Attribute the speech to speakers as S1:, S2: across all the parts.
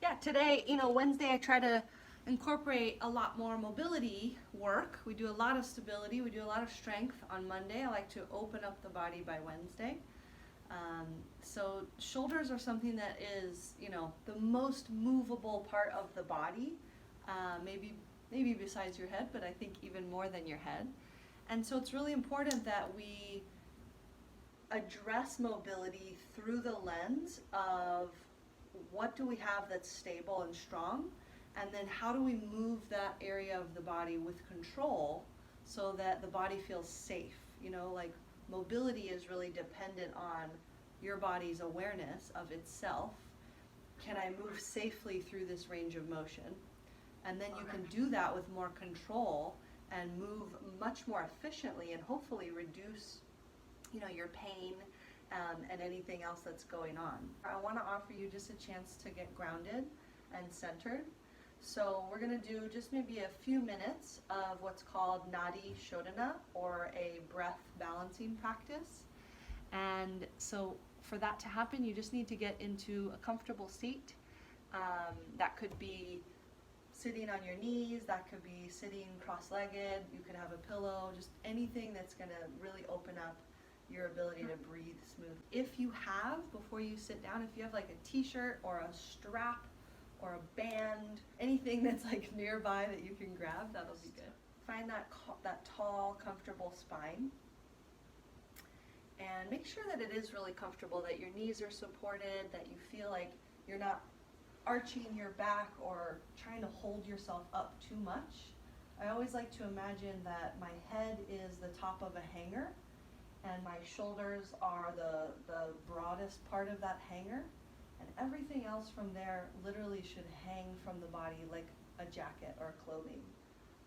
S1: Yeah, today, Wednesday, I try to incorporate a lot more mobility work. We do a lot of stability, we do a lot of strength on Monday. I like to open up the body by Wednesday. So shoulders are something that is, the most movable part of the body, maybe besides your head, but I think even more than your head. And so it's really important that we address mobility through the lens of what do we have that's stable and strong, and then how do we move that area of the body with control so that the body feels safe. Like mobility is really dependent on your body's awareness of itself. Can I move safely through this range of motion? And then you can do that with more control and move much more efficiently and hopefully reduce your pain and anything else that's going on. I want to offer you just a chance to get grounded and centered. So we're going to do just maybe a few minutes of what's called Nadi Shodhana, or a breath balancing practice. And so for that to happen, you just need to get into a comfortable seat. That could be sitting on your knees, that could be sitting cross-legged, you could have a pillow, just anything that's going to really open up your ability to breathe smooth. If you have, before you sit down, if you have like a t-shirt or a strap or a band, anything that's like nearby that you can grab, that'll be good. Find that tall, comfortable spine. And make sure that it is really comfortable, that your knees are supported, that you feel like you're not arching your back or trying to hold yourself up too much. I always like to imagine that my head is the top of a hanger, and my shoulders are the broadest part of that hanger, and everything else from there literally should hang from the body like a jacket or clothing.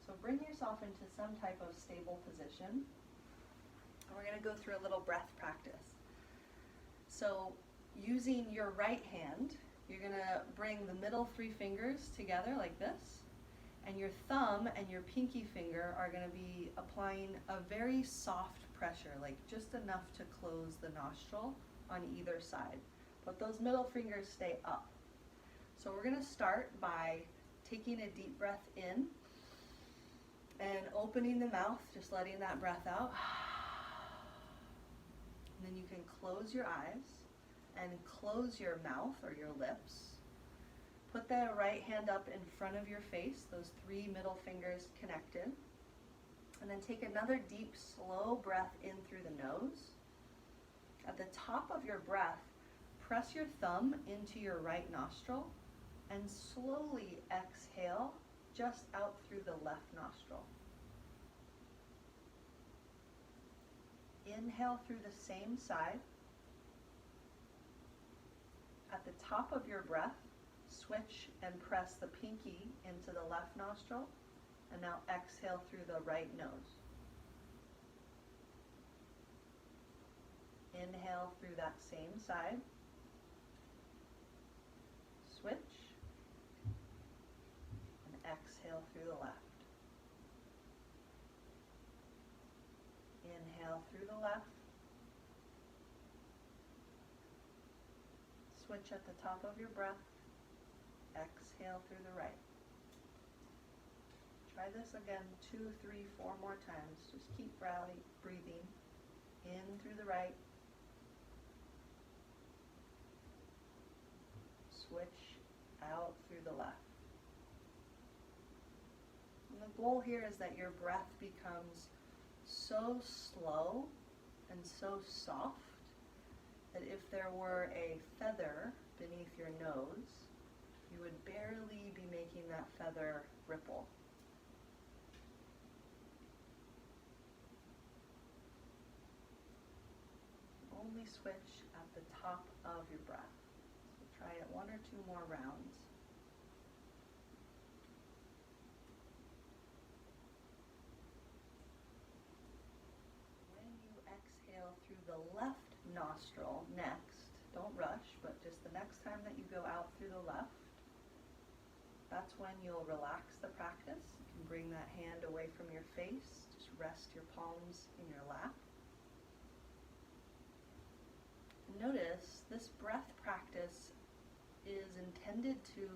S1: So bring yourself into some type of stable position, and we're going to go through a little breath practice. So using your right hand, you're going to bring the middle three fingers together like this, and your thumb and your pinky finger are going to be applying a very soft pressure, like just enough to close the nostril on either side. But those middle fingers stay up. So we're going to start by taking a deep breath in and opening the mouth, just letting that breath out. And then you can close your eyes and close your mouth or your lips. Put the right hand up in front of your face, those three middle fingers connected. And then take another deep, slow breath in through the nose. At the top of your breath, press your thumb into your right nostril and slowly exhale just out through the left nostril. Inhale through the same side. At the top of your breath, switch and press the pinky into the left nostril. And now exhale through the right nose. Inhale through that same side. Switch. And exhale through the left. Inhale through the left. Switch at the top of your breath. Exhale through the right. Try this again 2, 3, 4 more times. Just keep breathing in through the right. Switch out through the left. And the goal here is that your breath becomes so slow and so soft that if there were a feather beneath your nose, you would barely be making that feather ripple. Only switch at the top of your breath. So try it 1 or 2 more rounds. When you exhale through the left nostril next, don't rush, but just the next time that you go out through the left, that's when you'll relax the practice. You can bring that hand away from your face, just rest your palms in your lap. Notice this breath practice is intended to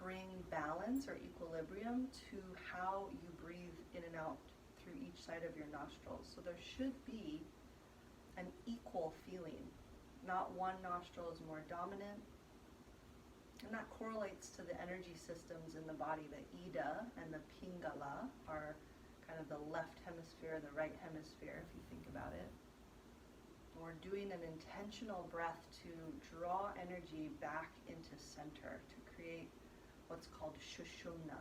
S1: bring balance or equilibrium to how you breathe in and out through each side of your nostrils. So there should be an equal feeling. Not one nostril is more dominant. And that correlates to the energy systems in the body. The Ida and the Pingala are kind of the left hemisphere, the right hemisphere, if you think about it. We're doing an intentional breath to draw energy back into center, to create what's called Shushumna.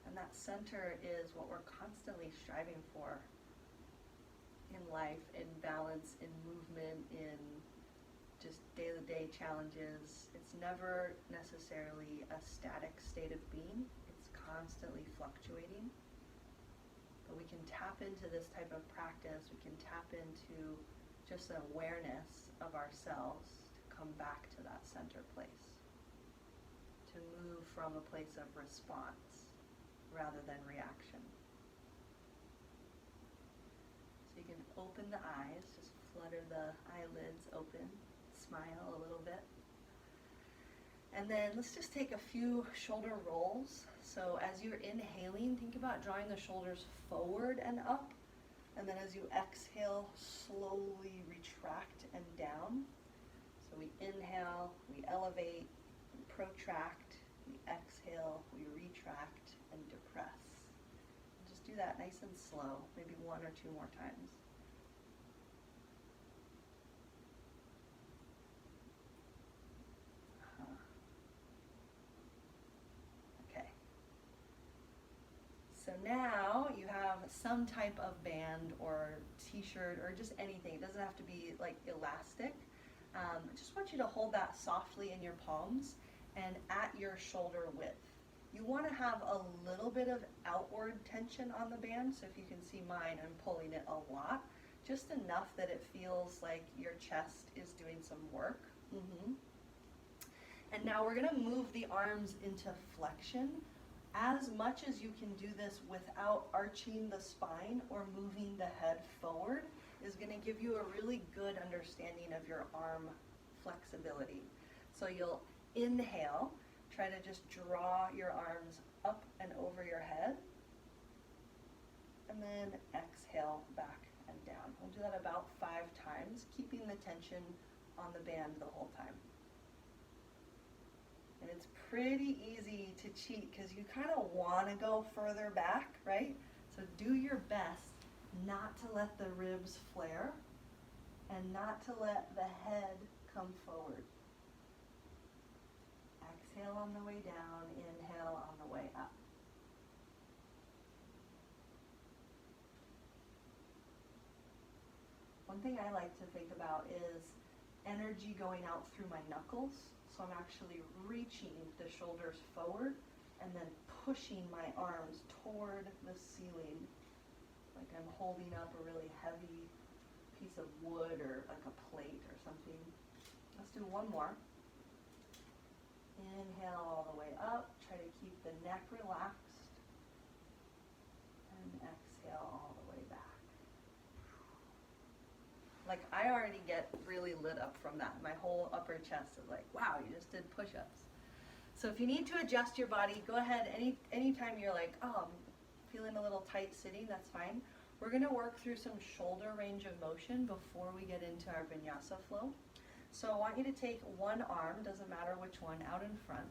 S1: And that center is what we're constantly striving for in life, in balance, in movement, in just day-to-day challenges. It's never necessarily a static state of being. It's constantly fluctuating. But we can tap into this type of practice. We can tap into just an awareness of ourselves to come back to that center place, to move from a place of response rather than reaction. So you can open the eyes, just flutter the eyelids open, smile a little bit. And then let's just take a few shoulder rolls. So as you're inhaling, think about drawing the shoulders forward and up. And then as you exhale, slowly retract and down. So we inhale, we elevate, we protract, we exhale, we retract and depress. And just do that nice and slow, maybe one or two more times. So now you have some type of band or t-shirt or just anything. It doesn't have to be like elastic. I just want you to hold that softly in your palms and at your shoulder width. You want to have a little bit of outward tension on the band. So if you can see mine, I'm pulling it a lot. Just enough that it feels like your chest is doing some work. And now we're going to move the arms into flexion. As much as you can do this without arching the spine or moving the head forward is going to give you a really good understanding of your arm flexibility. So you'll inhale, try to just draw your arms up and over your head, and then exhale back and down. We'll do that about 5 times, keeping the tension on the band the whole time. And it's pretty easy to cheat because you kind of want to go further back, right? So do your best not to let the ribs flare and not to let the head come forward. Exhale on the way down, inhale on the way up. One thing I like to think about is energy going out through my knuckles. So I'm actually reaching the shoulders forward and then pushing my arms toward the ceiling, like I'm holding up a really heavy piece of wood or like a plate or something. Let's do one more. Inhale all the way up, try to keep the neck relaxed, and exhale all the way back. Like I already get really lit up from that. My whole upper chest is like, wow, you just did push-ups. So if you need to adjust your body, go ahead. Anytime you're like, oh, I'm feeling a little tight sitting, that's fine. We're gonna work through some shoulder range of motion before we get into our vinyasa flow. So I want you to take one arm, doesn't matter which one, out in front.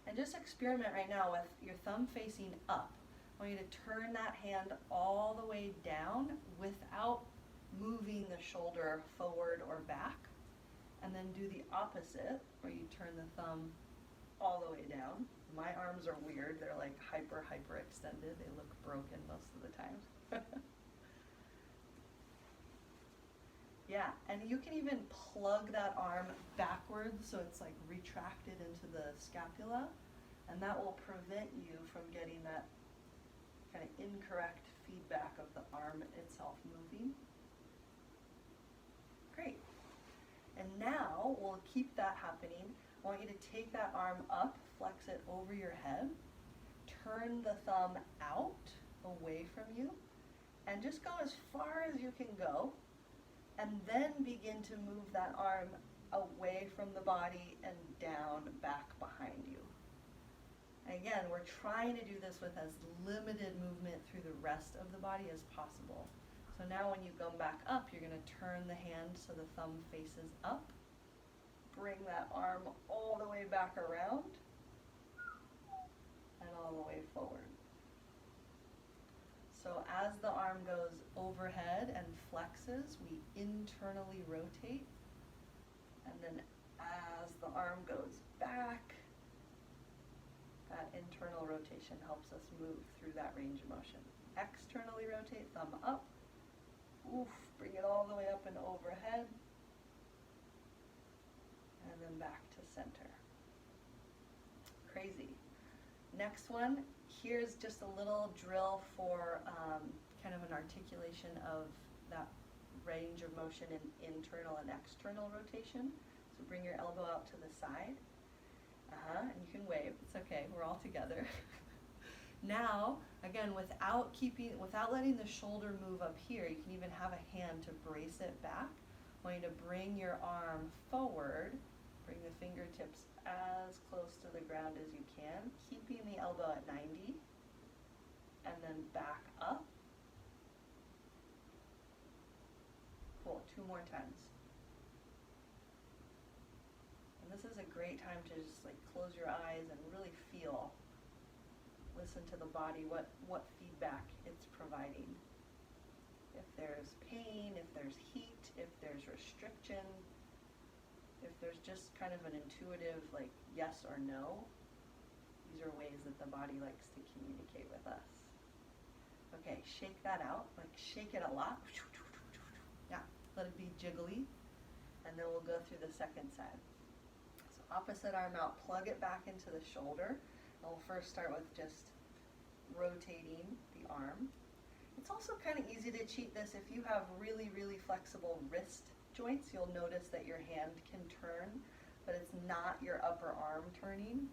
S1: And just experiment right now with your thumb facing up. I want you to turn that hand all the way down without moving the shoulder forward or back, and then do the opposite where you turn the thumb all the way down. My arms are weird, they're like hyper extended, they look broken most of the time. Yeah, and you can even plug that arm backwards so it's like retracted into the scapula, and that will prevent you from getting that kind of incorrect feedback of the arm itself moving. Great. And now we'll keep that happening. I want you to take that arm up, flex it over your head, turn the thumb out away from you, and just go as far as you can go, And then begin to move that arm away from the body and down back behind you. Again, we're trying to do this with as limited movement through the rest of the body as possible. So now when you come back up, you're going to turn the hand so the thumb faces up. Bring that arm all the way back around and all the way forward. So as the arm goes overhead and flexes, we internally rotate. And then as the arm goes back, that internal rotation helps us move through that range of motion. Externally rotate, thumb up. Oof, bring it all the way up and overhead. And then back to center. Crazy. Next one, here's just a little drill for kind of an articulation of that range of motion in internal and external rotation. So bring your elbow out to the side. And you can wave. It's okay. We're all together. Now, again, without letting the shoulder move up here, you can even have a hand to brace it back. I want you to bring your arm forward. Bring the fingertips as close to the ground as you can, keeping the elbow at 90, and then back up. Cool, 2 more times. And this is a great time to just like close your eyes and really feel, listen to the body, what feedback it's providing. If there's pain, if there's heat, if there's restriction, if there's just kind of an intuitive like yes or no, these are ways that the body likes to communicate with us. Okay, shake that out, like shake it a lot. Yeah, let it be jiggly. And then we'll go through the second side. So opposite arm out, plug it back into the shoulder. And we'll first start with just rotating the arm. It's also kind of easy to cheat this if you have really, really flexible wrist joints. You'll notice that your hand can turn, but it's not your upper arm turning.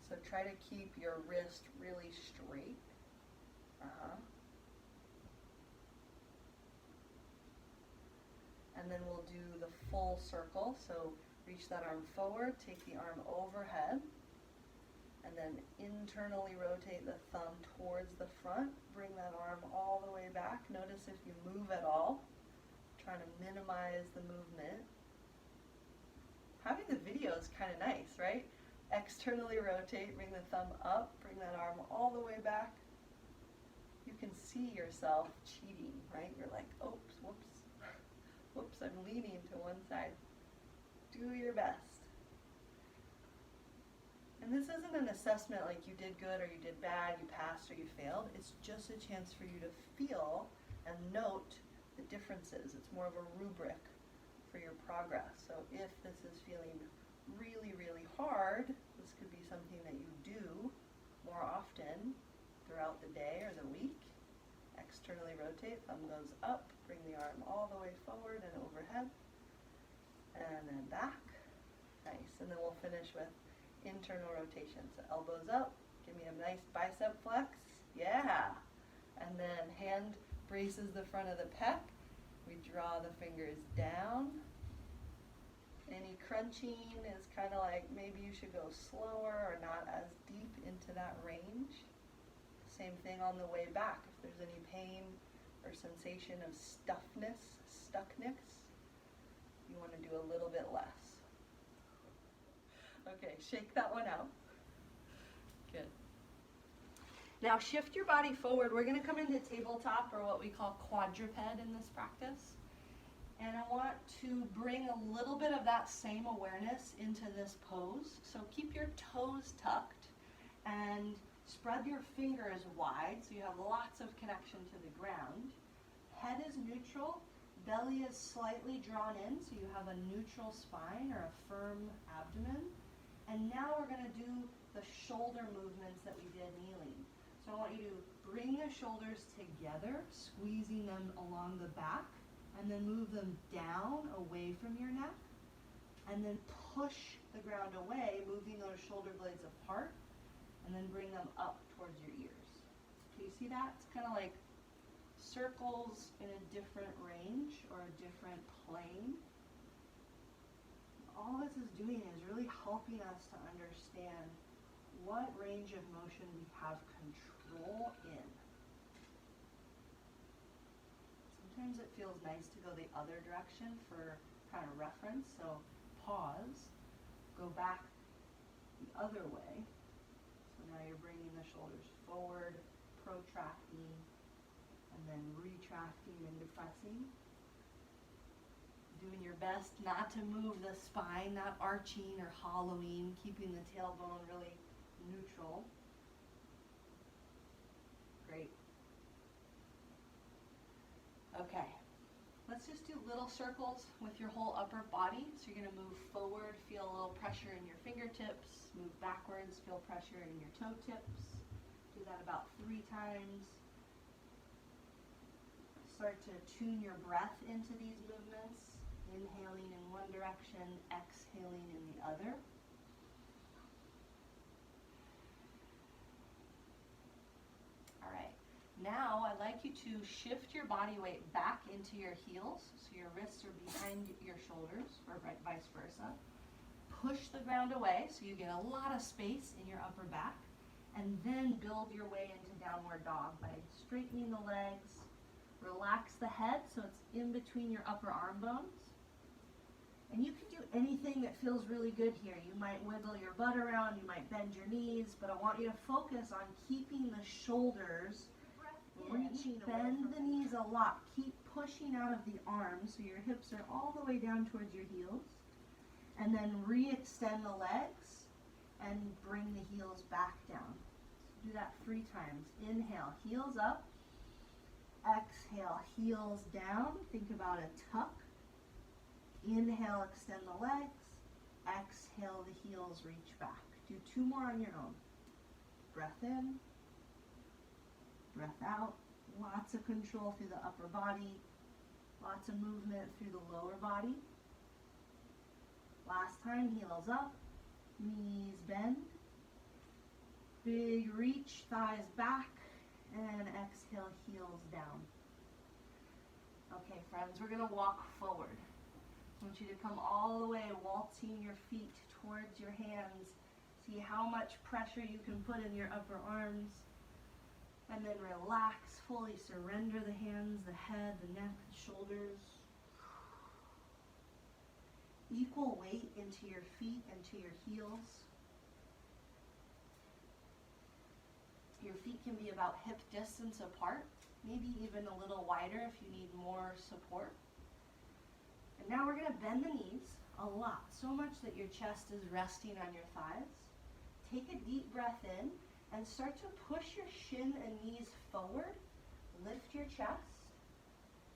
S1: So try to keep your wrist really straight. And then we'll do the full circle. So reach that arm forward, take the arm overhead, and then internally rotate the thumb towards the front. Bring that arm all the way back. Notice if you move at all. Trying to minimize the movement. Having the video is kind of nice, right? Externally rotate, bring the thumb up, bring that arm all the way back. You can see yourself cheating, right? You're like, oops, whoops, whoops, I'm leaning to one side. Do your best. And this isn't an assessment like you did good or you did bad, you passed or you failed. It's just a chance for you to feel and note the differences. It's more of a rubric for your progress. So if this is feeling really, really hard, this could be something that you do more often throughout the day or the week. Externally rotate, thumb goes up, bring the arm all the way forward and overhead, and then back. Nice. And then we'll finish with internal rotation. So elbows up, give me a nice bicep flex. Yeah. And then hand braces the front of the pec. We draw the fingers down. Any crunching is kind of like maybe you should go slower or not as deep into that range. Same thing on the way back. If there's any pain or sensation of stuckness, you want to do a little bit less. Okay, shake that one out. Good. Now shift your body forward. We're going to come into tabletop, or what we call quadruped in this practice. And I want to bring a little bit of that same awareness into this pose. So keep your toes tucked and spread your fingers wide so you have lots of connection to the ground. Head is neutral, belly is slightly drawn in so you have a neutral spine or a firm abdomen. And now we're going to do the shoulder movements that we did kneeling. So I want you to bring the shoulders together, squeezing them along the back, and then move them down away from your neck, and then push the ground away, moving those shoulder blades apart, and then bring them up towards your ears. Do you see that? It's kind of like circles in a different range or a different plane. All this is doing is really helping us to understand what range of motion we have control in. Sometimes it feels nice to go the other direction for kind of reference, so pause, go back the other way. So now you're bringing the shoulders forward, protracting, and then retracting and depressing. Doing your best not to move the spine, not arching or hollowing, keeping the tailbone really neutral. Great. Okay, let's just do little circles with your whole upper body. So you're going to move forward, feel a little pressure in your fingertips, move backwards, feel pressure in your toe tips. Do that about 3 times. Start to tune your breath into these movements. Inhaling in one direction, exhaling in the other. All right, now I'd like you to shift your body weight back into your heels, so your wrists are behind your shoulders, or vice versa. Push the ground away so you get a lot of space in your upper back, and then build your way into downward dog by straightening the legs. Relax the head so it's in between your upper arm bones. And you can do anything that feels really good here. You might wiggle your butt around, you might bend your knees, but I want you to focus on keeping the shoulders reaching. Bend the knees a lot. Keep pushing out of the arms so your hips are all the way down towards your heels. And then re-extend the legs and bring the heels back down. So do that 3 times. Inhale, heels up. Exhale, heels down. Think about a tuck. Inhale, extend the legs. Exhale, the heels reach back. Do 2 more on your own. Breath in. Breath out. Lots of control through the upper body. Lots of movement through the lower body. Last time, heels up. Knees bend. Big reach, thighs back. And exhale, heels down. Okay, friends, we're going to walk forward. I want you to come all the way, waltzing your feet towards your hands. See how much pressure you can put in your upper arms. And then relax, fully surrender the hands, the head, the neck, the shoulders. Equal weight into your feet and to your heels. Your feet can be about hip distance apart, maybe even a little wider if you need more support. And now we're going to bend the knees a lot, so much that your chest is resting on your thighs. Take a deep breath in and start to push your shin and knees forward. Lift your chest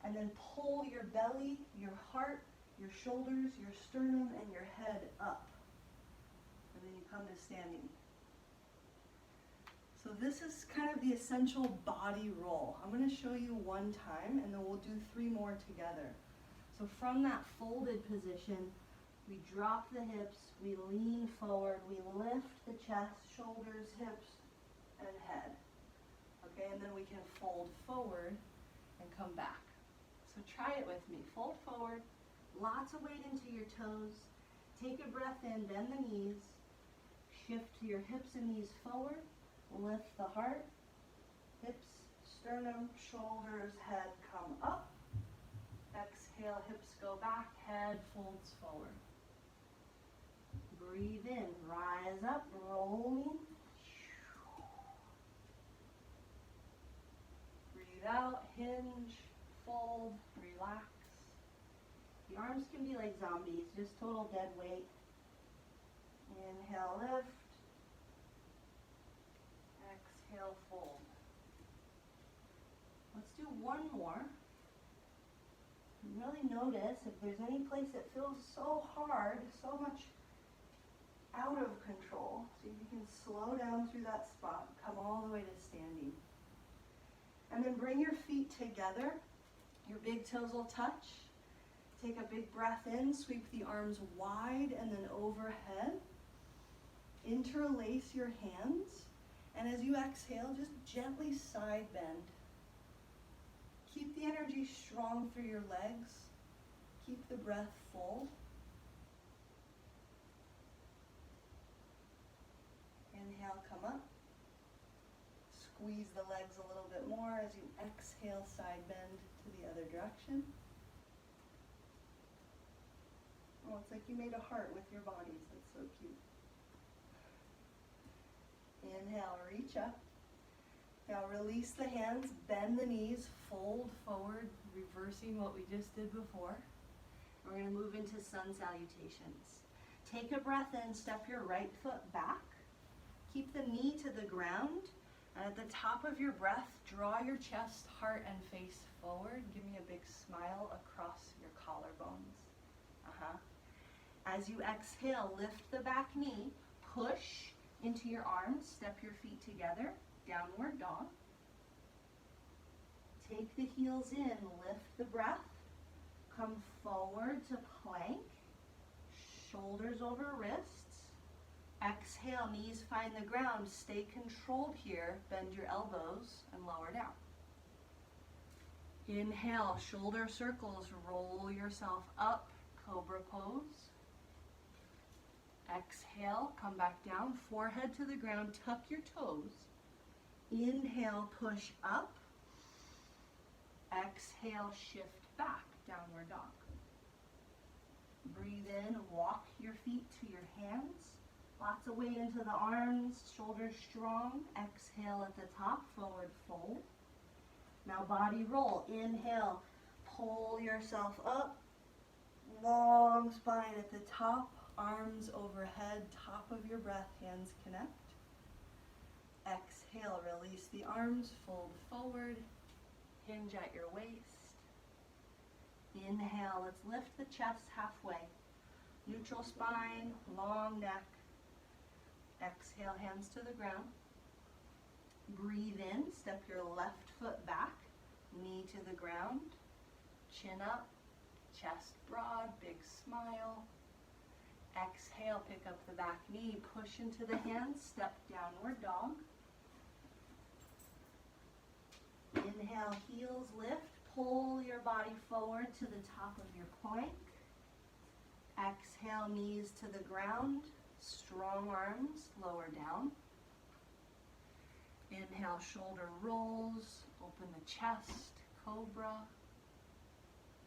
S1: and then pull your belly, your heart, your shoulders, your sternum, and your head up. And then you come to standing. So this is kind of the essential body roll. I'm going to show you 1 time and then we'll do 3 more together. So from that folded position, we drop the hips, we lean forward, we lift the chest, shoulders, hips, and head. Okay, and then we can fold forward and come back. So try it with me. Fold forward, lots of weight into your toes. Take a breath in, bend the knees, shift your hips and knees forward, lift the heart, hips, sternum, shoulders, head come up. Exhale, hips go back, head folds forward. Breathe in, rise up, rolling. Breathe out, hinge, fold, relax. The arms can be like zombies, just total dead weight. Inhale, lift. Exhale, fold. Let's do 1 more. Really notice if there's any place that feels so hard, so much out of control. So you can slow down through that spot, come all the way to standing. And then bring your feet together. Your big toes will touch. Take a big breath in, sweep the arms wide and then overhead. Interlace your hands. And as you exhale, just gently side bend. Keep the energy strong through your legs. Keep the breath full. Inhale, come up. Squeeze the legs a little bit more as you exhale, side bend to the other direction. Oh, it's like you made a heart with your bodies. That's so cute. Inhale, reach up. Now release the hands, bend the knees, fold forward, reversing what we just did before. We're going to move into sun salutations. Take a breath in, step your right foot back. Keep the knee to the ground. And at the top of your breath, draw your chest, heart, and face forward. Give me a big smile across your collarbones. As you exhale, lift the back knee, push into your arms, step your feet together, downward dog. Take the heels in, lift the breath, come forward to plank, shoulders over wrists. Exhale, knees find the ground, stay controlled here, bend your elbows and lower down. Inhale, shoulder circles, roll yourself up, cobra pose. Exhale, come back down, forehead to the ground, tuck your toes. Inhale, push up. Exhale, shift back, downward dog. Breathe in, walk your feet to your hands. Lots of weight into the arms, shoulders strong. Exhale at the top, forward fold. Now body roll. Inhale, pull yourself up. Long spine at the top, arms overhead, top of your breath, hands connect. Exhale, release the arms, fold forward, hinge at your waist. Inhale, let's lift the chest halfway. Neutral spine, long neck. Exhale, hands to the ground. Breathe in, step your left foot back, knee to the ground, chin up, chest broad, big smile. Exhale, pick up the back knee, push into the hands, step downward dog. Inhale, heels lift, pull your body forward to the top of your plank. Exhale, knees to the ground, strong arms, lower down. Inhale, shoulder rolls, open the chest, cobra.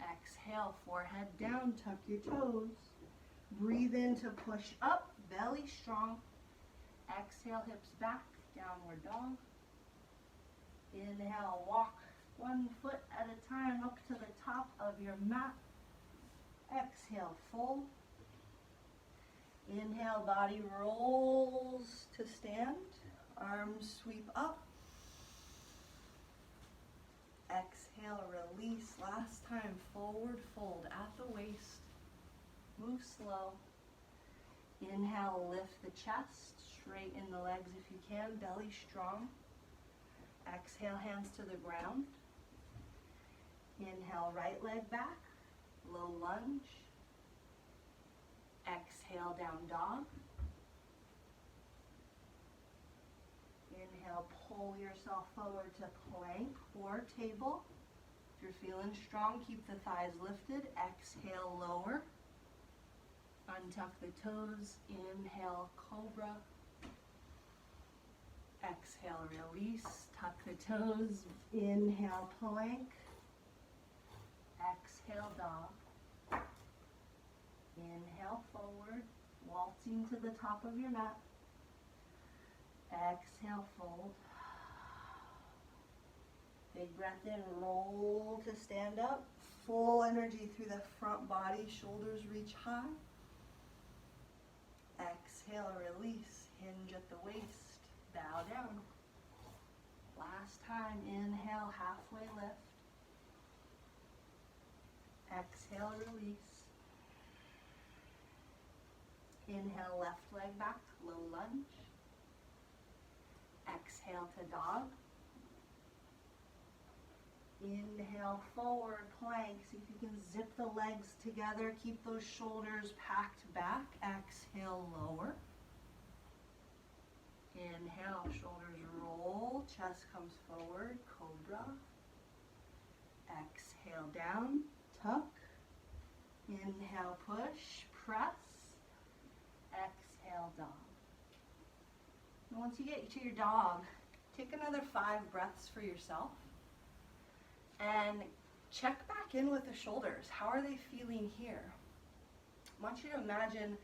S1: Exhale, forehead down, tuck your toes. Breathe in to push up, belly strong. Exhale, hips back, downward dog. Inhale, walk 1 foot at a time up to the top of your mat. Exhale, fold. Inhale, body rolls to stand. Arms sweep up. Exhale, release. Last time, forward fold at the waist. Move slow. Inhale, lift the chest. Straighten the legs if you can. Belly strong. Exhale, hands to the ground. Inhale, right leg back. Low lunge. Exhale, down dog. Inhale, pull yourself forward to plank or table. If you're feeling strong, keep the thighs lifted. Exhale, lower. Untuck the toes. Inhale, cobra. Exhale, release. Tuck the toes. Inhale, plank. Exhale, dog. Inhale, forward. Waltzing to the top of your mat. Exhale, fold. Big breath in, roll to stand up. Full energy through the front body, shoulders reach high. Exhale, release, hinge at the waist, bow down. Last time, inhale, halfway lift. Exhale, release. Inhale, left leg back, low lunge. Exhale to dog. Inhale, forward plank. See if you can zip the legs together. Keep those shoulders packed back. Exhale, lower. Inhale, shoulders roll. Chest comes forward, cobra. Inhale down, tuck. Inhale, push, press. Exhale, dog. And once you get to your dog, take another 5 breaths for yourself. And check back in with the shoulders. How are they feeling here? I want you to imagine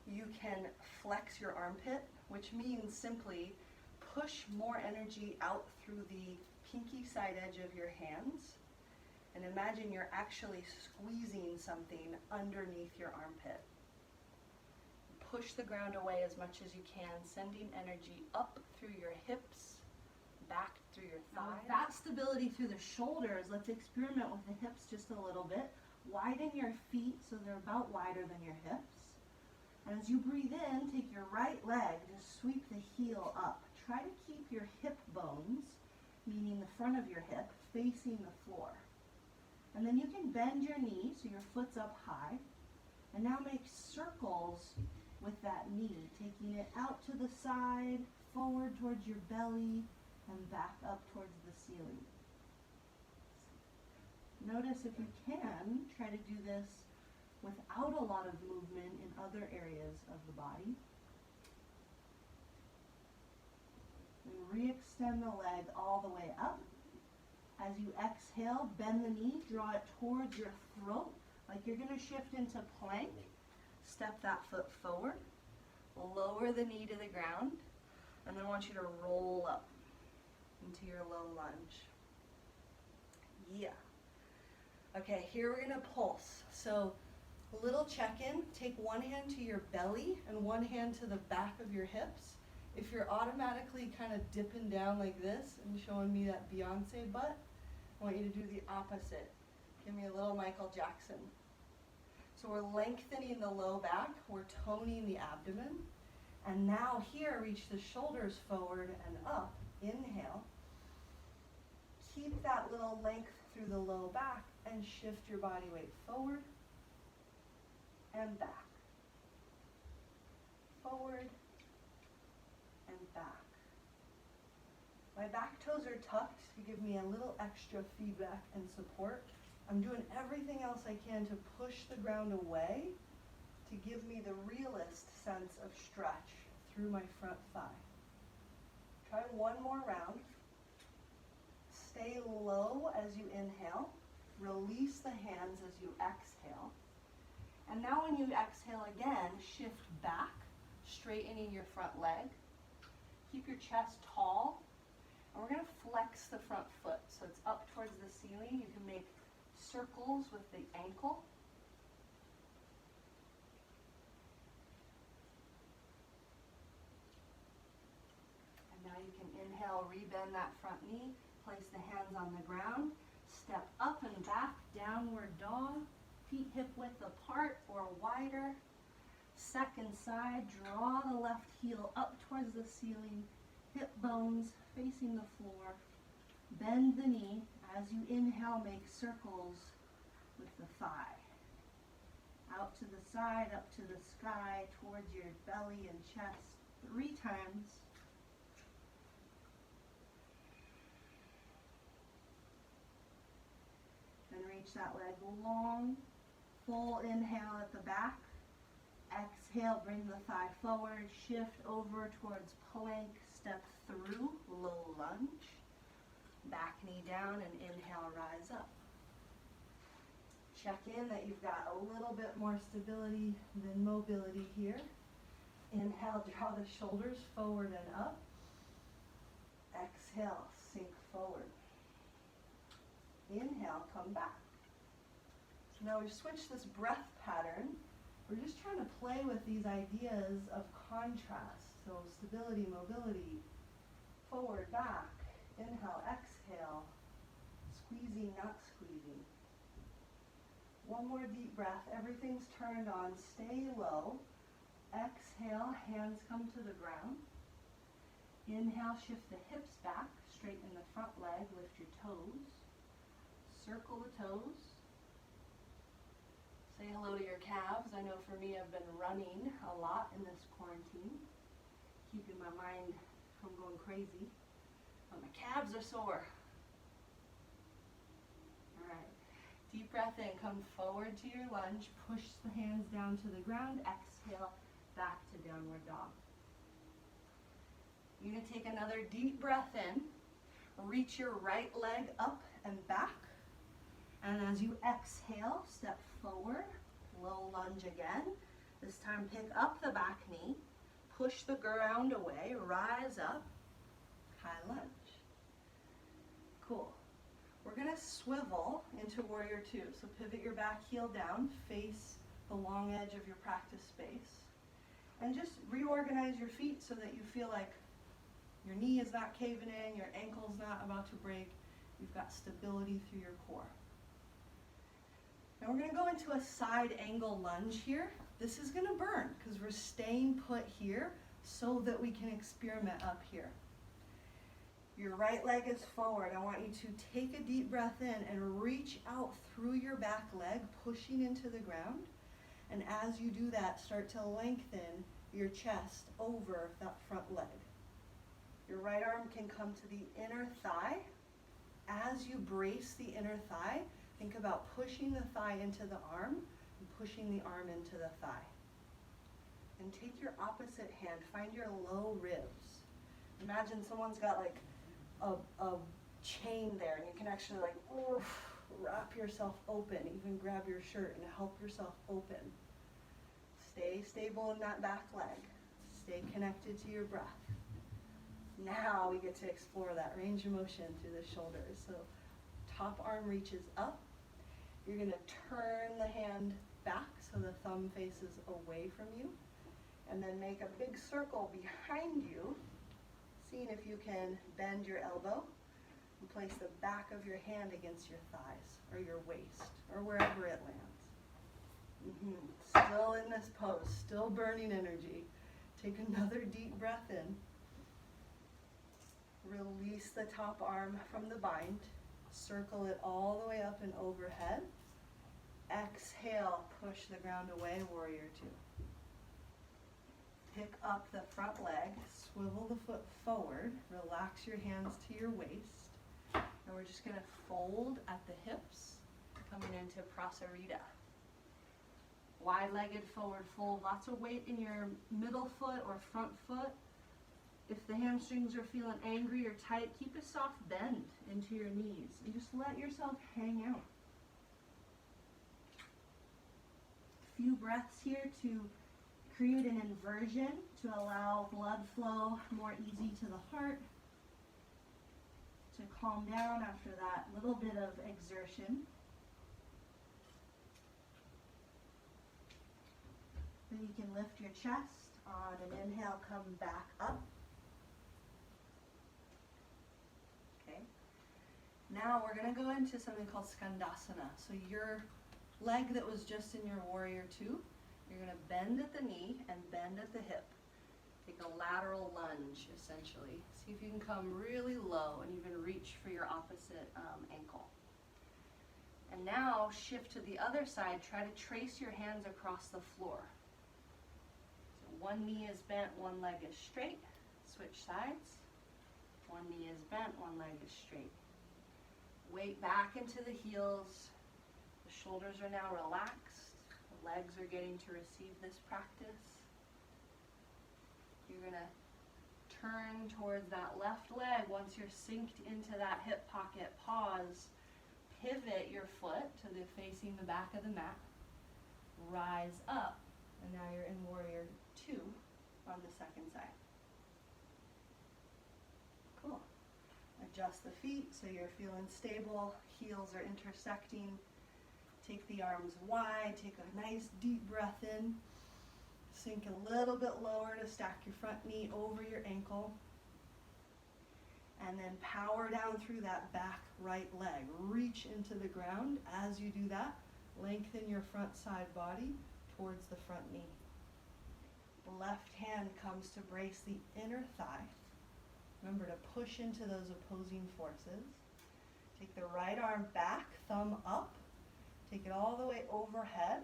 S1: you can flex your armpit, which means simply push more energy out through the pinky side edge of your hands. And imagine you're actually squeezing something underneath your armpit. Push the ground away as much as you can, sending energy up through your hips, back through your thighs. With that stability through the shoulders, let's experiment with the hips just a little bit. Widen your feet so they're about wider than your hips. And as you breathe in, take your right leg, just sweep the heel up. Try to keep your hip bones, meaning the front of your hip, facing the floor. And then you can bend your knee so your foot's up high. And now make circles with that knee, taking it out to the side, forward towards your belly, and back up towards the ceiling. Notice if you can, try to do this without a lot of movement in other areas of the body. And re-extend the leg all the way up. As you exhale, bend the knee, draw it towards your throat, like you're going to shift into plank. Step that foot forward, lower the knee to the ground, and then I want you to roll up into your low lunge. Yeah. Okay, here we're going to pulse. So a little check-in, take one hand to your belly and one hand to the back of your hips. If you're automatically kind of dipping down like this and showing me that Beyonce butt, I want you to do the opposite. Give me a little Michael Jackson. So we're lengthening the low back, we're toning the abdomen, and now here reach the shoulders forward and up. Inhale. Keep that little length through the low back and shift your body weight forward and back. Forward and back. My back toes are tucked to give me a little extra feedback and support. I'm doing everything else I can to push the ground away to give me the realest sense of stretch through my front thigh. Try one more round. Stay low as you inhale. Release the hands as you exhale. And now when you exhale again, shift back, straightening your front leg. Keep your chest tall. And we're going to flex the front foot so it's up towards the ceiling. You can make circles with the ankle. And now you can inhale, rebend that front knee, place the hands on the ground, step up and back, downward dog, feet hip width apart or wider. Second side, draw the left heel up towards the ceiling, hip bones facing the floor. Bend the knee. As you inhale, make circles with the thigh. Out to the side, up to the sky, towards your belly and chest 3 times. Then reach that leg long. Full inhale at the back. Exhale, bring the thigh forward. Shift over towards plank. Step through, low lunge. Back knee down and inhale, rise up. Check in that you've got a little bit more stability than mobility here. Inhale, draw the shoulders forward and up. Exhale, sink forward. Inhale, come back. So now we've switched this breath pattern. We're just trying to play with these ideas of contrast. So stability, mobility, forward, back. Inhale, exhale, squeezing, not squeezing. One more deep breath, everything's turned on, stay low. Exhale, hands come to the ground. Inhale, shift the hips back, straighten the front leg, lift your toes. Circle the toes. Say hello to your calves. I know for me, I've been running a lot in this quarantine, keeping my mind from going crazy. But my calves are sore. All right. Deep breath in, come forward to your lunge, push the hands down to the ground, exhale, back to downward dog. You're going to take another deep breath in, reach your right leg up and back, and as you exhale, step forward, low lunge again. This time pick up the back knee, push the ground away, rise up, high lunge. Cool. We're going to swivel into warrior two. So pivot your back heel down, face the long edge of your practice space, and just reorganize your feet so that you feel like your knee is not caving in, your ankle's not about to break. You've got stability through your core. Now we're going to go into a side angle lunge here. This is going to burn because we're staying put here so that we can experiment up here. Your right leg is forward. I want you to take a deep breath in and reach out through your back leg, pushing into the ground. And as you do that, start to lengthen your chest over that front leg. Your right arm can come to the inner thigh. As you brace the inner thigh, think about pushing the thigh into the arm and pushing the arm into the thigh. And take your opposite hand, find your low ribs. Imagine someone's got like a chain there, and you can actually like wrap yourself open, even grab your shirt and help yourself open. Stay stable in that back leg. Stay connected to your breath. Now we get to explore that range of motion through the shoulders. So top arm reaches up. You're going to turn the hand back so the thumb faces away from you, and then make a big circle behind you, seeing if you can bend your elbow and place the back of your hand against your thighs or your waist or wherever it lands. Still in this pose, still burning energy. Take another deep breath in. Release the top arm from the bind. Circle it all the way up and overhead. Exhale, push the ground away, warrior two. Pick up the front leg, swivel the foot forward, relax your hands to your waist, and we're just going to fold at the hips, coming into prasarita. Wide-legged forward fold, lots of weight in your middle foot or front foot. If the hamstrings are feeling angry or tight, keep a soft bend into your knees and just let yourself hang out. A few breaths here to create an inversion to allow blood flow more easy to the heart, to calm down after that little bit of exertion. Then you can lift your chest on an inhale, come back up. Okay. Now we're going to go into something called skandasana. So your leg that was just in your warrior two, you're going to bend at the knee and bend at the hip. Take a lateral lunge, essentially. See if you can come really low and even reach for your opposite ankle. And now shift to the other side. Try to trace your hands across the floor. So one knee is bent, one leg is straight. Switch sides. One knee is bent, one leg is straight. Weight back into the heels. The shoulders are now relaxed. The legs are getting to receive this practice. You're going to turn towards that left leg. Once you're synced into that hip pocket, pause. Pivot your foot to the facing the back of the mat. Rise up. And now you're in warrior two on the second side. Cool. Adjust the feet so you're feeling stable. Heels are intersecting. Take the arms wide. Take a nice deep breath in. Sink a little bit lower to stack your front knee over your ankle. And then power down through that back right leg. Reach into the ground. As you do that, lengthen your front side body towards the front knee. The left hand comes to brace the inner thigh. Remember to push into those opposing forces. Take the right arm back, thumb up. Take it all the way overhead.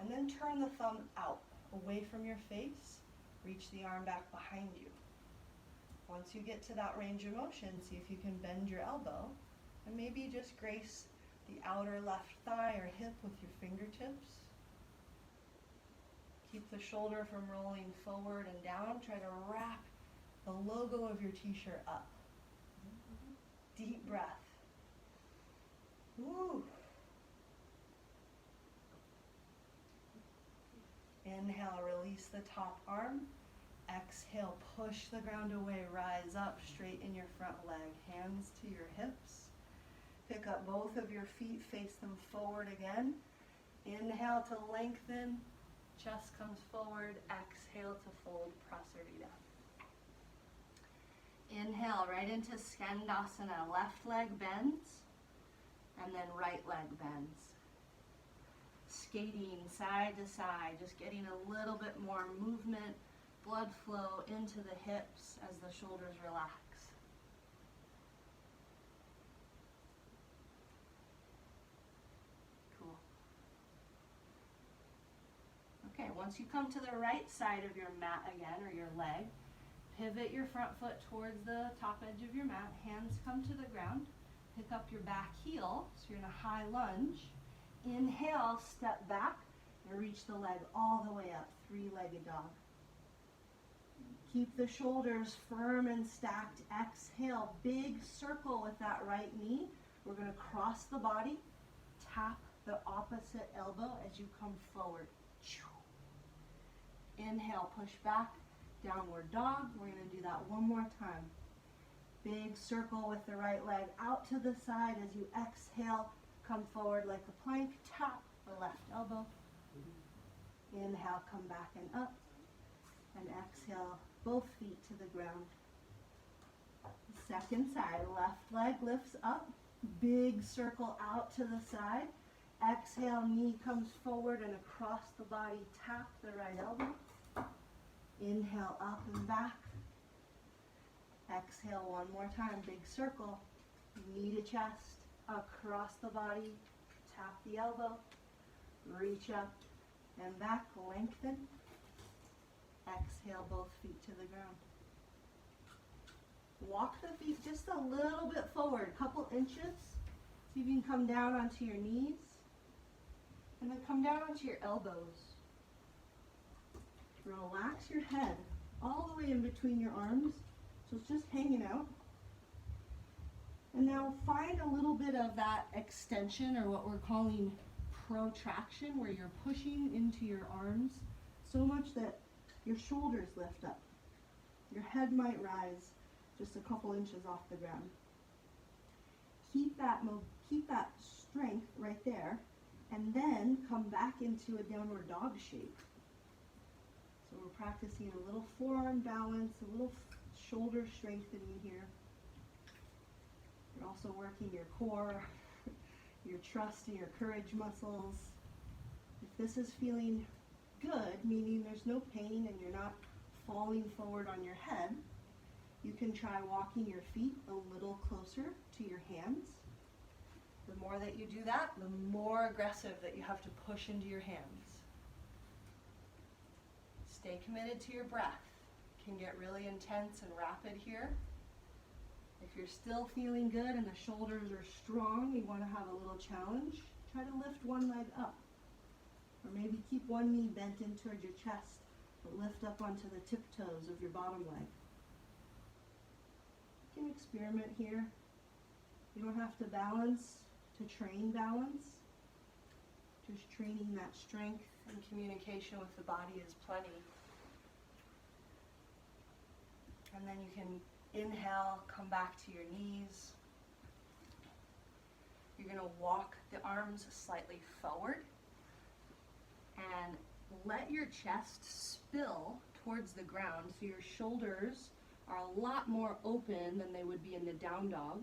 S1: And then turn the thumb out, away from your face. Reach the arm back behind you. Once you get to that range of motion, see if you can bend your elbow and maybe just grace the outer left thigh or hip with your fingertips. Keep the shoulder from rolling forward and down. Try to wrap the logo of your t-shirt up. Deep breath. Woo. Inhale, release the top arm. Exhale, push the ground away, rise up, straighten your front leg, hands to your hips. Pick up both of your feet, face them forward again. Inhale to lengthen, chest comes forward, exhale to fold, prasarita. Inhale, right into Skandasana, left leg bends, and then right leg bends. Skating side to side, just getting a little bit more movement, blood flow into the hips as the shoulders relax. Cool. Okay, once you come to the right side of your mat again, or your leg, pivot your front foot towards the top edge of your mat, hands come to the ground, pick up your back heel, so you're in a high lunge. Inhale, step back, and reach the leg all the way up, three-legged dog. Keep the shoulders firm and stacked. Exhale, big circle with that right knee. We're going to cross the body, tap the opposite elbow as you come forward. Inhale, push back, downward dog. We're going to do that one more time. Big circle with the right leg out to the side as you exhale. Come forward like a plank, tap the left elbow. Inhale, come back and up. And exhale, both feet to the ground. Second side, left leg lifts up. Big circle out to the side. Exhale, knee comes forward and across the body, tap the right elbow. Inhale, up and back. Exhale, one more time, big circle. Knee to chest. Across the body, tap the elbow, reach up and back, lengthen. Exhale, both feet to the ground. Walk the feet just a little bit forward, a couple inches. See if you can come down onto your knees. And then come down onto your elbows. Relax your head all the way in between your arms, so it's just hanging out. And now find a little bit of that extension, or what we're calling protraction, where you're pushing into your arms so much that your shoulders lift up. Your head might rise just a couple inches off the ground. Keep that strength right there, and then come back into a downward dog shape. So we're practicing a little forearm balance, a little shoulder strengthening here. You're also working your core, your trust and your courage muscles. If this is feeling good, meaning there's no pain and you're not falling forward on your head, you can try walking your feet a little closer to your hands. The more that you do that, the more aggressive that you have to push into your hands. Stay committed to your breath. It can get really intense and rapid here. If you're still feeling good and the shoulders are strong, you want to have a little challenge, try to lift one leg up. Or maybe keep one knee bent in towards your chest, but lift up onto the tiptoes of your bottom leg. You can experiment here. You don't have to balance to train balance. Just training that strength and communication with the body is plenty. And then you can inhale, come back to your knees. You're going to walk the arms slightly forward and let your chest spill towards the ground, so your shoulders are a lot more open than they would be in the down dog.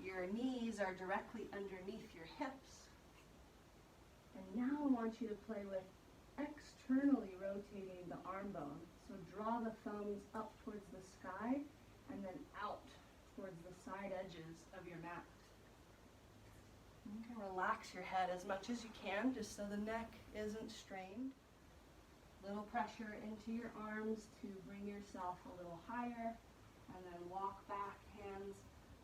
S1: Your knees are directly underneath your hips. And now I want you to play with externally rotating the arm bone. So draw the thumbs up towards the sky and then out towards the side edges of your mat. You can relax your head as much as you can, just so the neck isn't strained. Little pressure into your arms to bring yourself a little higher, and then walk back, hands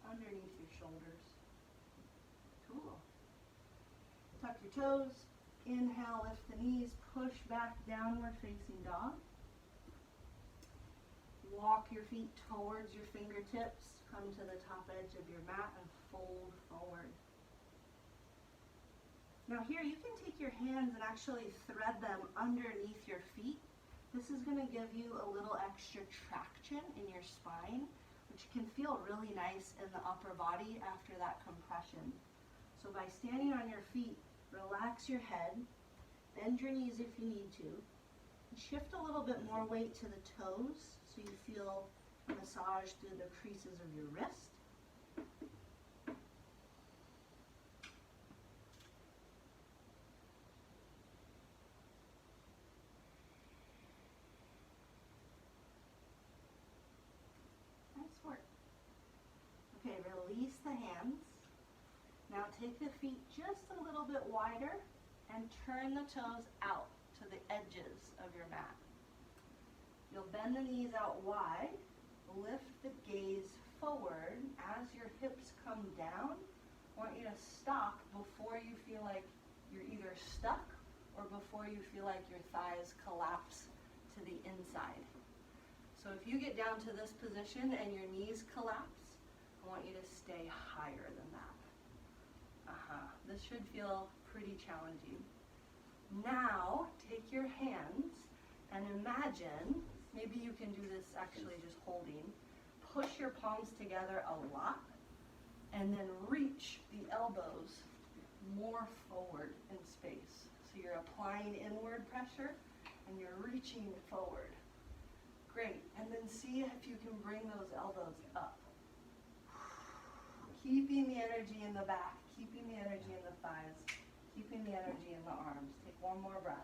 S1: underneath your shoulders. Cool. tuck your toes. Inhale, lift the knees, push back, downward facing dog. Walk your feet towards your fingertips. Come to the top edge of your mat and fold forward. Now here you can take your hands and actually thread them underneath your feet. This is going to give you a little extra traction in your spine, which can feel really nice in the upper body after that compression. So by standing on your feet, relax your head, bend your knees if you need to, and shift a little bit more weight to the toes so you feel massage through the creases of your wrist. Nice work. Okay, release the hands. Now take the feet just a little bit wider and turn the toes out to the edges of your mat. You'll bend the knees out wide, lift the gaze forward as your hips come down. I want you to stop before you feel like you're either stuck or before you feel like your thighs collapse to the inside. So if you get down to this position and your knees collapse, I want you to stay higher than that. This should feel pretty challenging. Now, take your hands and imagine, maybe you can do this actually just holding, push your palms together a lot, and then reach the elbows more forward in space. So you're applying inward pressure and you're reaching forward. Great, and then see if you can bring those elbows up. Keeping the energy in the back, keeping the energy in the thighs, keeping the energy in the arms. Take one more breath.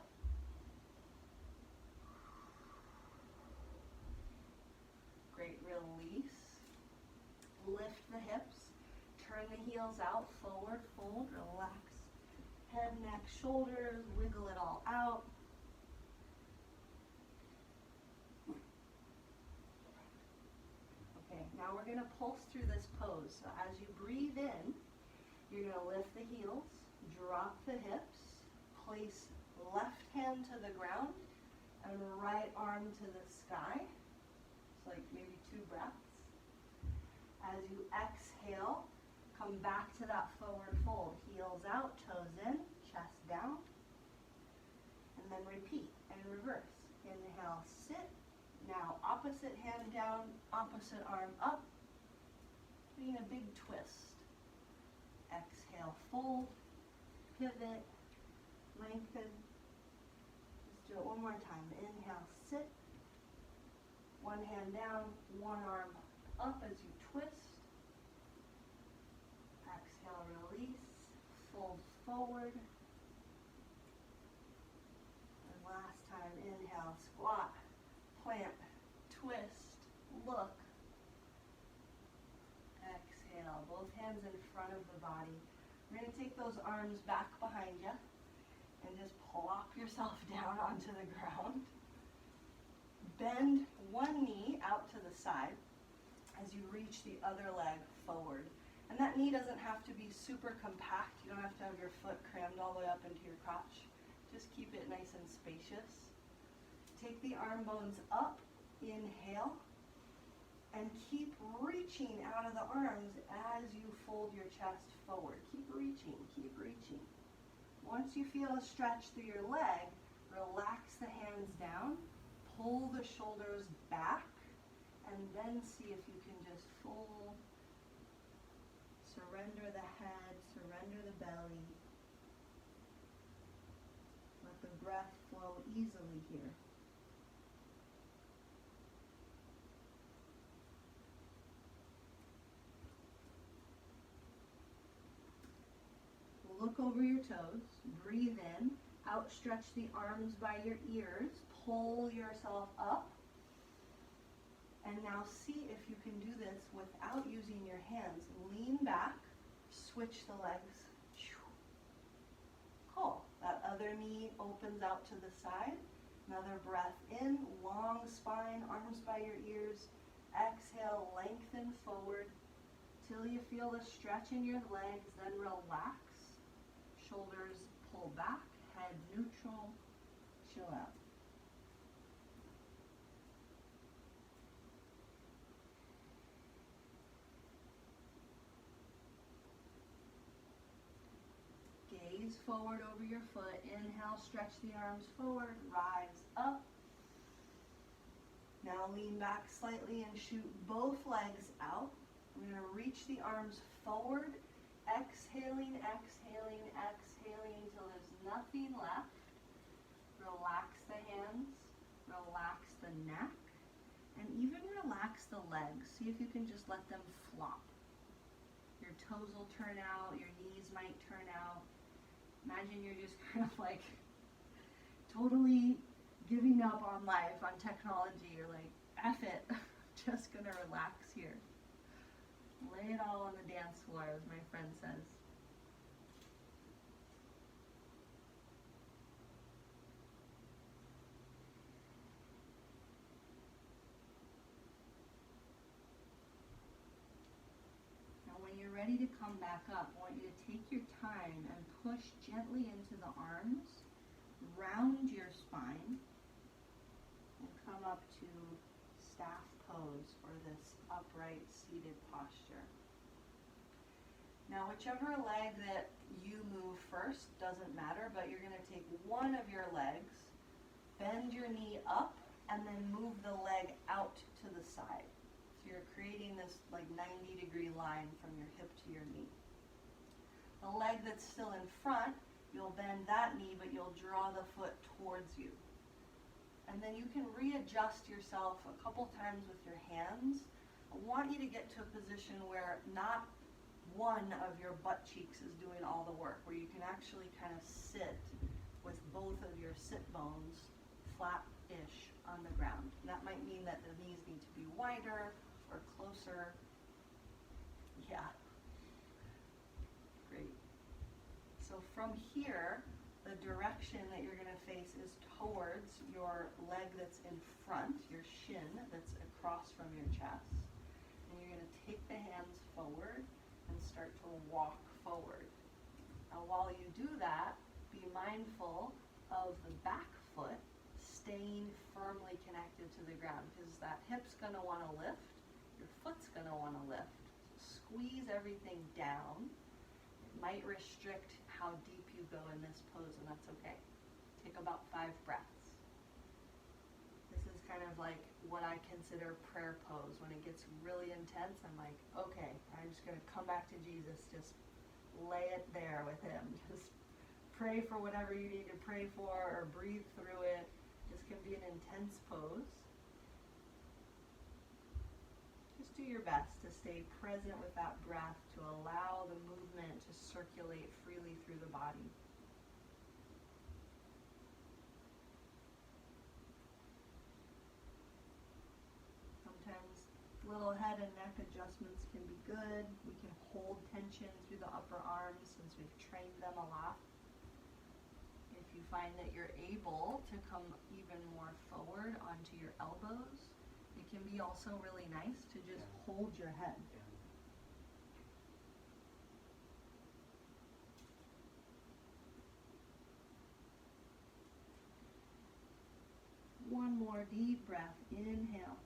S1: Great, release. Lift the hips, turn the heels out, forward, fold, relax. Head, neck, shoulders, wiggle it all out. Okay, now we're going to pulse through this pose. So as you breathe in, you're going to lift the heels, drop the hips, place left hand to the ground and right arm to the sky. It's like maybe 2 breaths. As you exhale, come back to that forward fold. Heels out, toes in, chest down. And then repeat and reverse. Inhale, sit. Now opposite hand down, opposite arm up. Doing a big twist. Exhale, fold, pivot, lengthen. Let's do it one more time. Inhale, sit. One hand down, one arm up as you twist. Exhale, release, fold forward. And last time, inhale, squat, plant, twist, look. Exhale, both hands in front of the body. We're going to take those arms back behind you and just plop yourself down onto the ground. Bend one knee out to the side as you reach the other leg forward. And that knee doesn't have to be super compact. You don't have to have your foot crammed all the way up into your crotch. Just keep it nice and spacious. Take the arm bones up, inhale, and keep reaching out of the arms as you fold your chest forward. Keep reaching, keep reaching. Once you feel a stretch through your leg, relax the hands down, pull the shoulders back, and then see if you can just fold. Surrender the head, surrender the belly. Let the breath flow easily here. Look over your toes, breathe in, outstretch the arms by your ears, pull yourself up, and now see if you can do this without using your hands. Lean back, switch the legs. Cool. That other knee opens out to the side. Another breath in, long spine, arms by your ears. Exhale, lengthen forward till you feel the stretch in your legs, then relax. Shoulders pull back, head neutral, chill out. Gaze forward over your foot. Inhale, stretch the arms forward, rise up. Now lean back slightly and shoot both legs out. I'm going to reach the arms forward, exhaling, exhaling, exhaling until there's nothing left. Relax the hands, relax the neck, and even relax the legs. See if you can just let them flop. Your toes will turn out, your knees might turn out. Imagine you're just kind of like totally giving up on life, on technology. You're like, F it, just gonna relax here. Lay it all on the dance floor, as my friend says. Now when you're ready to come back up, I want you to take your time and push gently into the arms, round your spine, and come up to staff pose for this upright seated posture. Now whichever leg that you move first, doesn't matter, but you're going to take one of your legs, bend your knee up, and then move the leg out to the side. So you're creating this like 90-degree line from your hip to your knee. The leg that's still in front, you'll bend that knee, but you'll draw the foot towards you. And then you can readjust yourself a couple times with your hands. I want you to get to a position where not one of your butt cheeks is doing all the work, where you can actually kind of sit with both of your sit bones flat-ish on the ground. And that might mean that the knees need to be wider or closer. Yeah. Great. So from here, the direction that you're going to face is towards your leg that's in front, your shin that's across from your chest. And you're going to take the hands forward and start to walk forward. Now while you do that, be mindful of the back foot staying firmly connected to the ground, because that hip's going to want to lift, your foot's going to want to lift. So squeeze everything down. It might restrict how deep you go in this pose, and that's okay. Take about 5 breaths. This is kind of like what I consider prayer pose. When it gets really intense, I'm like, okay, I'm just going to come back to Jesus. Just lay it there with him. Just pray for whatever you need to pray for, or breathe through it. This can be an intense pose. Just do your best to stay present with that breath, to allow the movement to circulate freely through the body. Sometimes little head and neck adjustments can be good. We can hold tension through the upper arms since we've trained them a lot. If you find that you're able to come even more forward onto your elbows, it can be also really nice to just hold your head. One more deep breath. Inhale.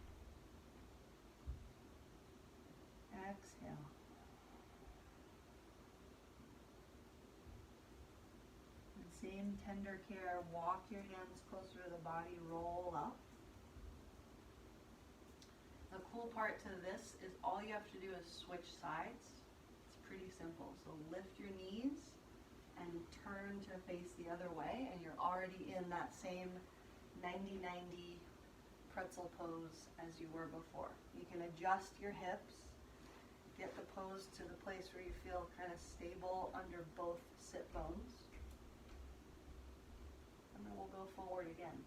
S1: Exhale. And same tender care. Walk your hands closer to the body. Roll up. The cool part to this is all you have to do is switch sides. It's pretty simple. So lift your knees and turn to face the other way, and you're already in that same 90-90 pretzel pose as you were before. You can adjust your hips, get the pose to the place where you feel kind of stable under both sit bones. And then we'll go forward again.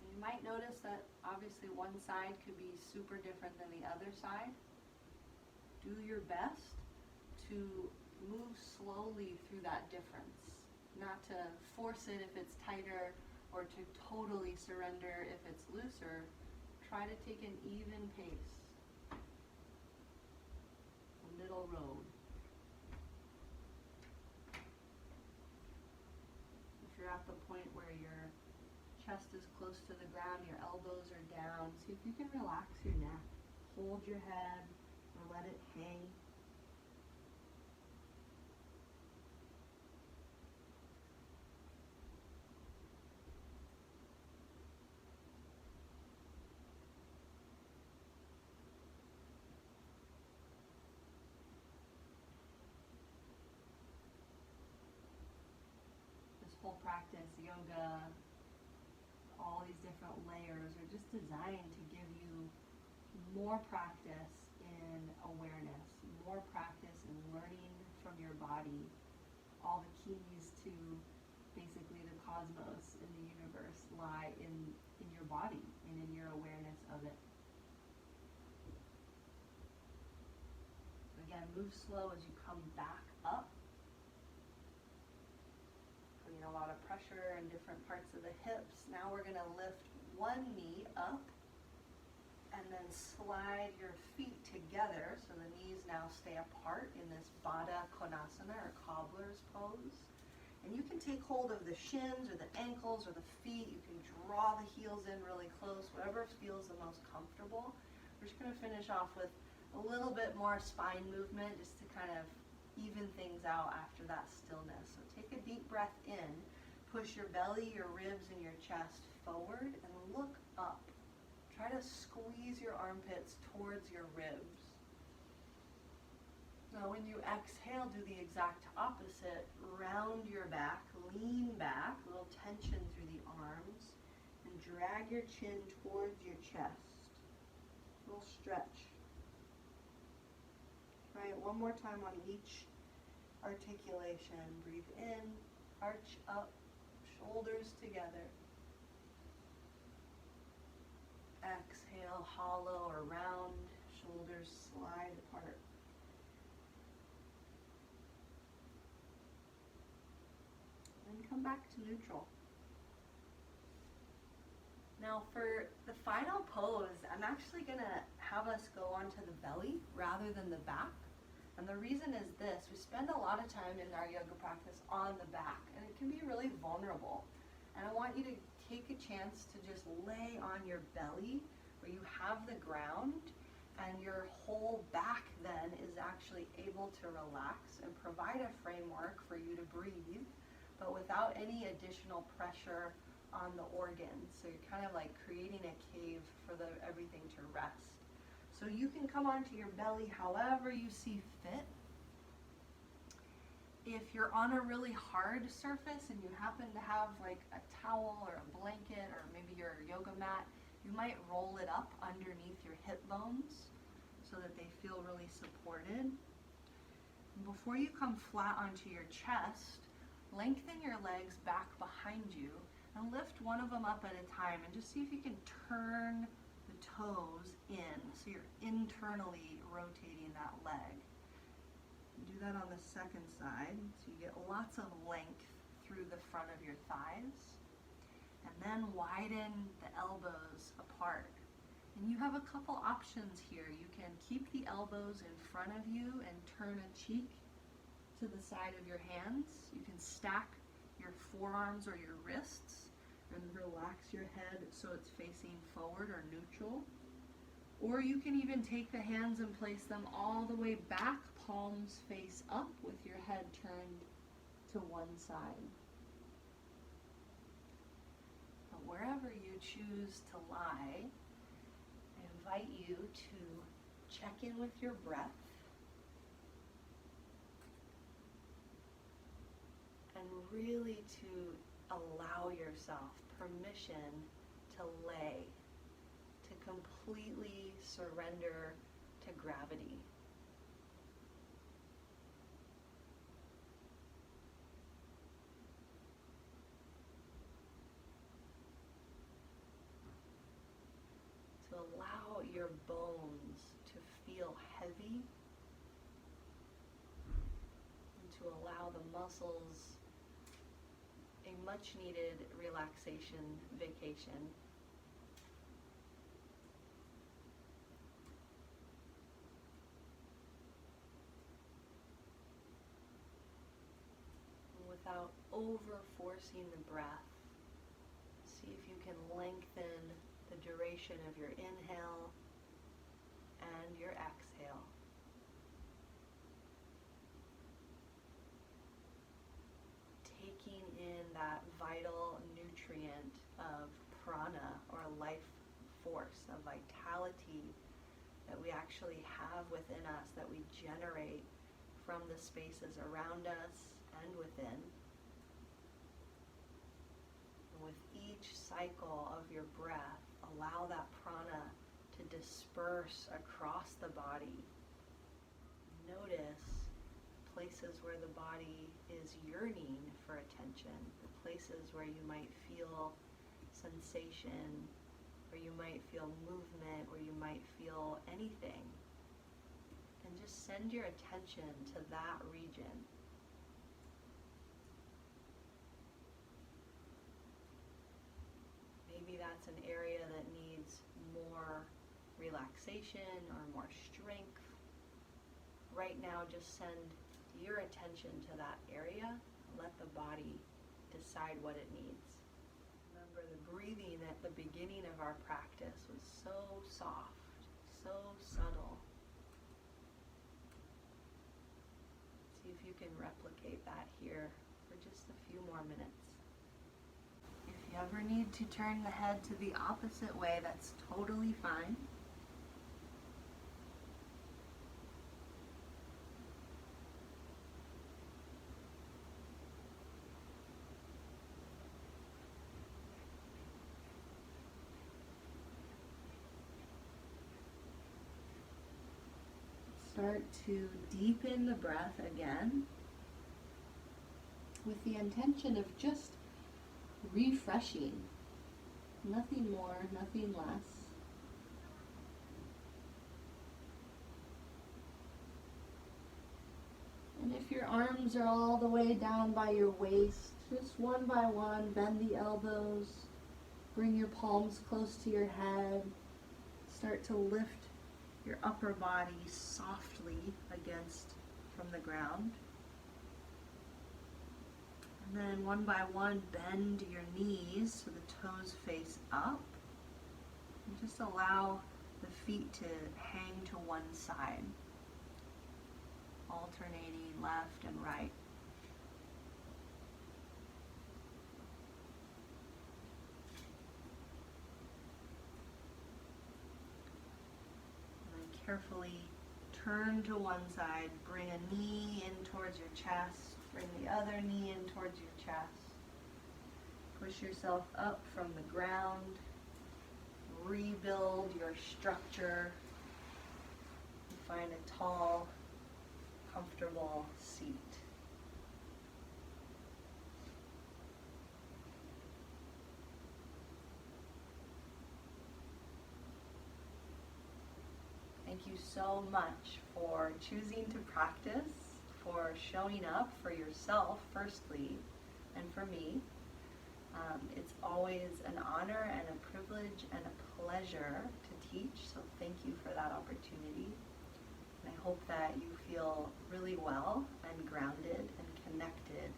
S1: You might notice that obviously one side could be super different than the other side. Do your best to move slowly through that difference, not to force it if it's tighter or to totally surrender if it's looser. Try to take an even pace. middle road. If you're at the point where your chest is close to the ground, your elbows are down, see if you can relax your neck. Hold your head or let it hang. Whole practice, yoga, all these different layers are just designed to give you more practice in awareness, more practice in learning from your body, all the keys to basically the cosmos and the universe lie in your body and in your awareness of it. Again, move slow as you come back up. A lot of pressure in different parts of the hips. Now we're going to lift one knee up and then slide your feet together so the knees now stay apart in this Baddha Konasana or cobbler's pose. And you can take hold of the shins or the ankles or the feet. You can draw the heels in really close, whatever feels the most comfortable. We're just going to finish off with a little bit more spine movement just to kind of even things out after that stillness. So take a deep breath in, push your belly, your ribs, and your chest forward, and look up. Try to squeeze your armpits towards your ribs. Now when you exhale, do the exact opposite. Round your back, lean back, a little tension through the arms, and drag your chin towards your chest. A little stretch. Try it one more time on each articulation. Breathe in, arch up, shoulders together. Exhale, hollow or round, shoulders slide apart. And come back to neutral. Now for the final pose, I'm actually going to have us go onto the belly rather than the back. And the reason is this: we spend a lot of time in our yoga practice on the back, and it can be really vulnerable. And I want you to take a chance to just lay on your belly where you have the ground, and your whole back then is actually able to relax and provide a framework for you to breathe, but without any additional pressure on the organs. So you're kind of like creating a cave for everything to rest. So you can come onto your belly however you see fit. If you're on a really hard surface and you happen to have like a towel or a blanket or maybe your yoga mat, you might roll it up underneath your hip bones so that they feel really supported. And before you come flat onto your chest, lengthen your legs back behind you and lift one of them up at a time, and just see if you can turn the toes in, so you're internally rotating that leg. Do that on the second side, so you get lots of length through the front of your thighs. And then widen the elbows apart. And you have a couple options here. You can keep the elbows in front of you and turn a cheek to the side of your hands. You can stack your forearms or your wrists and relax your head so it's facing forward or neutral. Or you can even take the hands and place them all the way back, palms face up with your head turned to one side. But wherever you choose to lie, I invite you to check in with your breath and really to allow yourself permission to lay, to completely surrender to gravity. To allow your bones to feel heavy and to allow the muscles a much needed relaxation vacation. over forcing the breath. See if you can lengthen the duration of your inhale and your exhale. Taking in that vital nutrient of prana, or life force, of vitality that we actually have within us, that we generate from the spaces around us and within. And with each cycle of your breath, allow that prana to disperse across the body. Notice places where the body is yearning for attention, the places where you might feel sensation, where you might feel movement, where you might feel anything. And just send your attention to that region. Maybe that's an area that needs more relaxation or more strength. Right now, just send your attention to that area. Let the body decide what it needs. Remember, the breathing at the beginning of our practice was so soft, so subtle. See if you can replicate that here for just a few more minutes. If you ever need to turn the head to the opposite way, that's totally fine. Start to deepen the breath again with the intention of just refreshing. Nothing more, nothing less. And if your arms are all the way down by your waist, just one by one, bend the elbows, bring your palms close to your head, start to lift your upper body softly against from the ground. And then one by one, bend your knees so the toes face up. And just allow the feet to hang to one side, alternating left and right. Carefully turn to one side, bring a knee in towards your chest, bring the other knee in towards your chest. Push yourself up from the ground, rebuild your structure, and find a tall, comfortable seat. Thank you so much for choosing to practice, for showing up for yourself firstly, and for me. It's always an honor and a privilege and a pleasure to teach, so thank you for that opportunity. And I hope that you feel really well and grounded and connected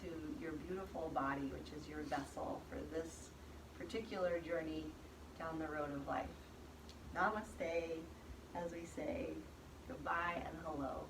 S1: to your beautiful body, which is your vessel for this particular journey down the road of life. Namaste, as we say goodbye and hello.